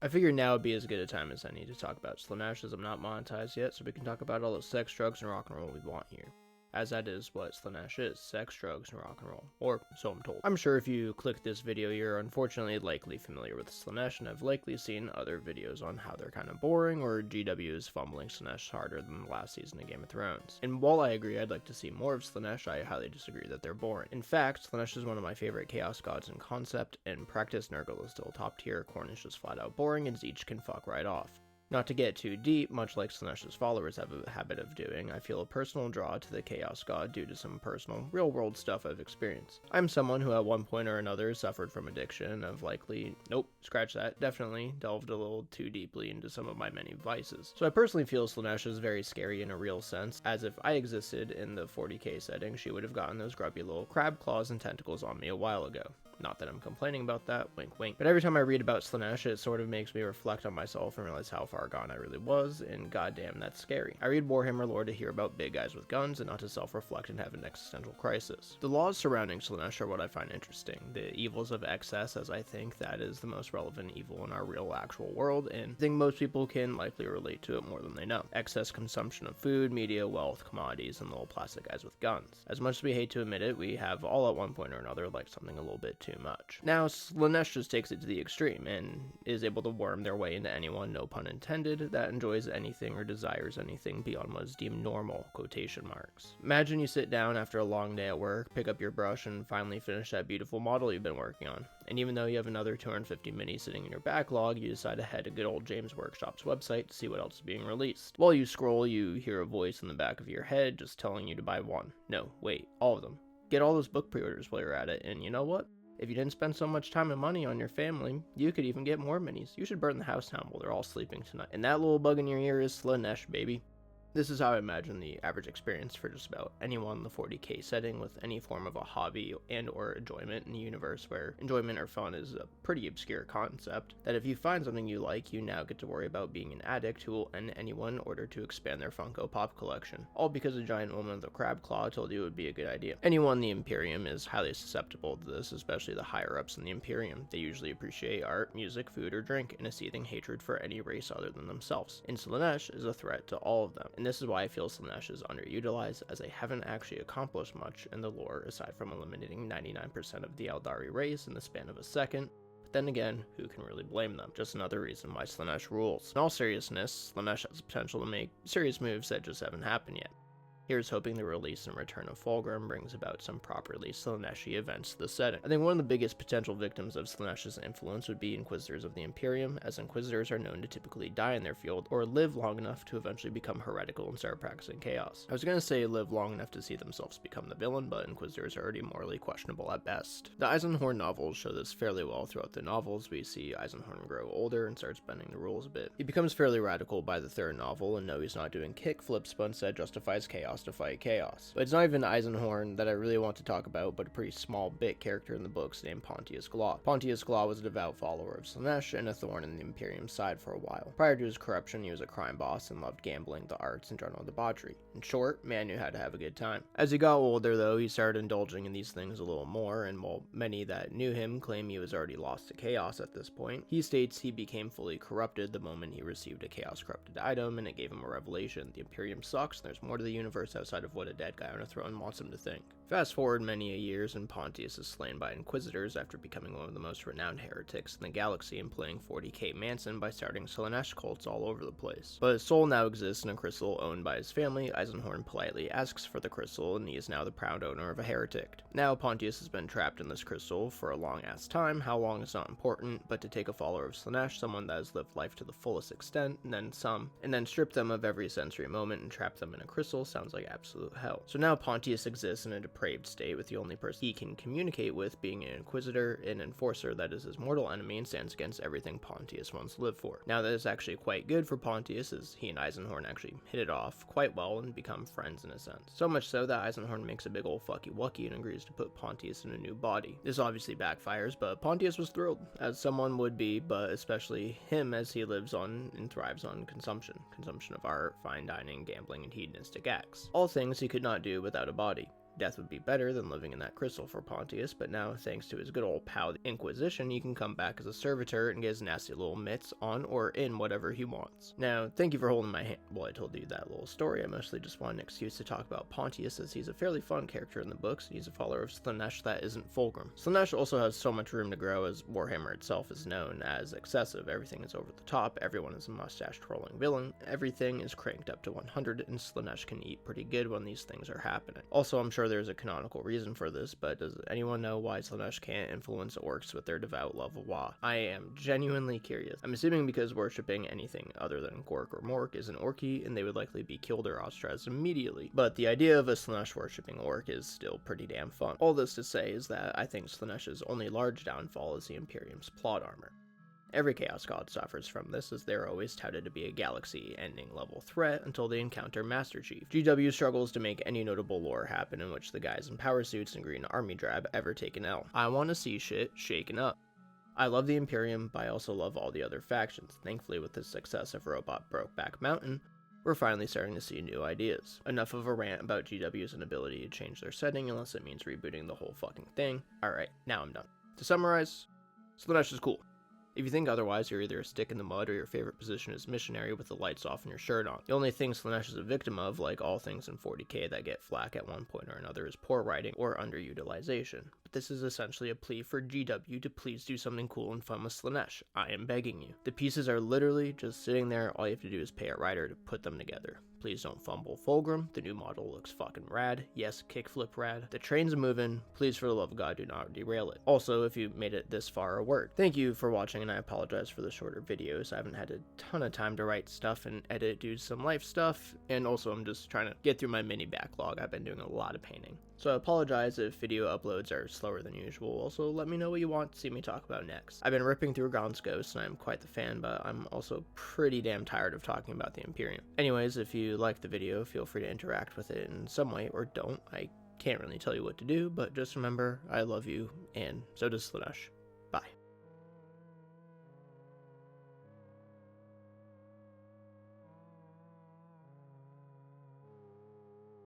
I figured now would be as good a time as any to talk about Slaanesh, as I'm not monetized yet, so we can talk about all the sex, drugs, and rock and roll we want here. As that is what Slaanesh is, sex, drugs, and rock and roll. Or, so I'm told. I'm sure if you click this video, you're unfortunately likely familiar with Slaanesh, and have likely seen other videos on how they're kind of boring, or GW is fumbling Slaanesh harder than the last season of Game of Thrones. And while I agree I'd like to see more of Slaanesh, I highly disagree that they're boring. In fact, Slaanesh is one of my favorite Chaos Gods in concept, and practice Nurgle is still top tier, Khorne is just flat out boring, and Tzeentch can fuck right off. Not to get too deep, much like Slaanesh's followers have a habit of doing, I feel a personal draw to the Chaos God due to some personal, real-world stuff I've experienced. I'm someone who at one point or another suffered from addiction and have likely, definitely delved a little too deeply into some of my many vices. So I personally feel Slaanesh is very scary in a real sense, as if I existed in the 40k setting, she would have gotten those grubby little crab claws and tentacles on me a while ago. Not that I'm complaining about that, wink wink. But every time I read about Slaanesh, it sort of makes me reflect on myself and realize how far gone I really was, and goddamn, that's scary. I read Warhammer lore to hear about big guys with guns and not to self-reflect and have an existential crisis. The laws surrounding Slaanesh are what I find interesting. The evils of excess, as I think that is the most relevant evil in our real actual world, and I think most people can likely relate to it more than they know. Excess consumption of food, media, wealth, commodities, and little plastic guys with guns. As much as we hate to admit it, we have all at one point or another liked something a little bit too much. Now, Slaanesh just takes it to the extreme and is able to worm their way into anyone, no pun intended, that enjoys anything or desires anything beyond what is deemed normal, quotation marks. Imagine you sit down after a long day at work, pick up your brush, and finally finish that beautiful model you've been working on. And even though you have another 250 minis sitting in your backlog, you decide to head to good old James Workshop's website to see what else is being released. While you scroll, you hear a voice in the back of your head just telling you to buy one. No, wait, all of them. Get all those book pre-orders while you're at it, and you know what? If you didn't spend so much time and money on your family, you could even get more minis. You should burn the house down while they're all sleeping tonight. And that little bug in your ear is Slaanesh, baby. This is how I imagine the average experience for just about anyone in the 40k setting with any form of a hobby and or enjoyment in a universe where enjoyment or fun is a pretty obscure concept, that if you find something you like, you now get to worry about being an addict who will end anyone in order to expand their Funko Pop collection. All because a giant woman with a crab claw told you it would be a good idea. Anyone in the Imperium is highly susceptible to this, especially the higher-ups in the Imperium. They usually appreciate art, music, food, or drink, and a seething hatred for any race other than themselves. And Slaanesh is a threat to all of them. And this is why I feel Slaanesh is underutilized, as they haven't actually accomplished much in the lore aside from eliminating 99% of the Eldari race in the span of a second. But then again, who can really blame them? Just another reason why Slaanesh rules. In all seriousness, Slaanesh has the potential to make serious moves that just haven't happened yet. Here's hoping the release and return of Fulgrim brings about some properly Slaanesh-y events to the setting. I think one of the biggest potential victims of Slaanesh's influence would be Inquisitors of the Imperium, as Inquisitors are known to typically die in their field, or live long enough to eventually become heretical and start practicing chaos. I was gonna say live long enough to see themselves become the villain, but Inquisitors are already morally questionable at best. The Eisenhorn novels show this fairly well. Throughout the novels, we see Eisenhorn grow older and starts bending the rules a bit. He becomes fairly radical by the third novel, and no, he's not doing kickflips, but instead justifies chaos to fight chaos. But it's not even Eisenhorn that I really want to talk about, but a pretty small bit character in the books named Pontius Glaw. Pontius Glaw was a devout follower of Slaanesh and a thorn in the Imperium's side for a while. Prior to his corruption, he was a crime boss and loved gambling, the arts, and general debauchery. In short, man knew how to have a good time. As he got older, though, he started indulging in these things a little more, and while many that knew him claim he was already lost to chaos at this point, he states he became fully corrupted the moment he received a chaos-corrupted item, and it gave him a revelation. The Imperium sucks, and there's more to the universe outside of what a dead guy on a throne wants him to think. Fast forward many a years, and Pontius is slain by Inquisitors after becoming one of the most renowned heretics in the galaxy and playing 40k Manson by starting Slaanesh cults all over the place. But his soul now exists in a crystal owned by his family. Eisenhorn politely asks for the crystal, and he is now the proud owner of a heretic. Now Pontius has been trapped in this crystal for a long ass time. How long is not important, but to take a follower of Slaanesh, someone that has lived life to the fullest extent, and then strip them of every sensory moment and trap them in a crystal sounds like absolute hell. So now Pontius exists in a depraved state, with the only person he can communicate with being an Inquisitor, an enforcer that is his mortal enemy and stands against everything Pontius once lived for. Now that is actually quite good for Pontius, as he and Eisenhorn actually hit it off quite well and become friends in a sense. So much so that Eisenhorn makes a big ol' fucky wucky and agrees to put Pontius in a new body. This obviously backfires, but Pontius was thrilled, as someone would be, but especially him, as he lives on and thrives on consumption of art, fine dining, gambling, and hedonistic acts. All things he could not do without a body. Death would be better than living in that crystal for Pontius, but now, thanks to his good old pal, the Inquisition, he can come back as a servitor and get his nasty little mitts on or in whatever he wants. Now, thank you for holding my hand while I told you that little story. I mostly just wanted an excuse to talk about Pontius, as he's a fairly fun character in the books, and he's a follower of Slaanesh that isn't Fulgrim. Slaanesh also has so much room to grow, as Warhammer itself is known as excessive. Everything is over the top, everyone is a mustache-twirling villain, everything is cranked up to 100, and Slaanesh can eat pretty good when these things are happening. Also, I'm sure there's a canonical reason for this, but does anyone know why Slaanesh can't influence orcs with their devout love of Wa? I am genuinely curious. I'm assuming because worshipping anything other than Gork or Mork is an orky, and they would likely be killed or ostracized immediately, but the idea of a Slaanesh worshipping orc is still pretty damn fun. All this to say is that I think Slaanesh's only large downfall is the Imperium's plot armor. Every Chaos God suffers from this, as they're always touted to be a galaxy-ending level threat until they encounter Master Chief. GW struggles to make any notable lore happen in which the guys in power suits and green army drab ever take an L. I want to see shit shaken up. I love the Imperium, but I also love all the other factions. Thankfully, with the success of Robot Brokeback Mountain, we're finally starting to see new ideas. Enough of a rant about GW's inability to change their setting unless it means rebooting the whole fucking thing. Alright, now I'm done. To summarize, Slaanesh is cool. If you think otherwise, you're either a stick in the mud or your favorite position is missionary with the lights off and your shirt on. The only thing Slaanesh is a victim of, like all things in 40k that get flack at one point or another, is poor writing or underutilization. But this is essentially a plea for GW to please do something cool and fun with Slaanesh. I am begging you. The pieces are literally just sitting there, all you have to do is pay a writer to put them together. Please don't fumble Fulgrim, the new model looks fucking rad. Yes, kickflip rad. The train's moving, please for the love of God do not derail it. Also, if you made it this far, a word. Thank you for watching, and I apologize for the shorter videos. I haven't had a ton of time to write stuff and edit, do some life stuff, and also I'm just trying to get through my mini backlog. I've been doing a lot of painting. So I apologize if video uploads are slower than usual. Also, let me know what you want to see me talk about next. I've been ripping through Gaunt's Ghost, and I'm quite the fan, but I'm also pretty damn tired of talking about the Imperium. Anyways, if you like the video, feel free to interact with it in some way, or don't. I can't really tell you what to do, but just remember, I love you, and so does Slaanesh.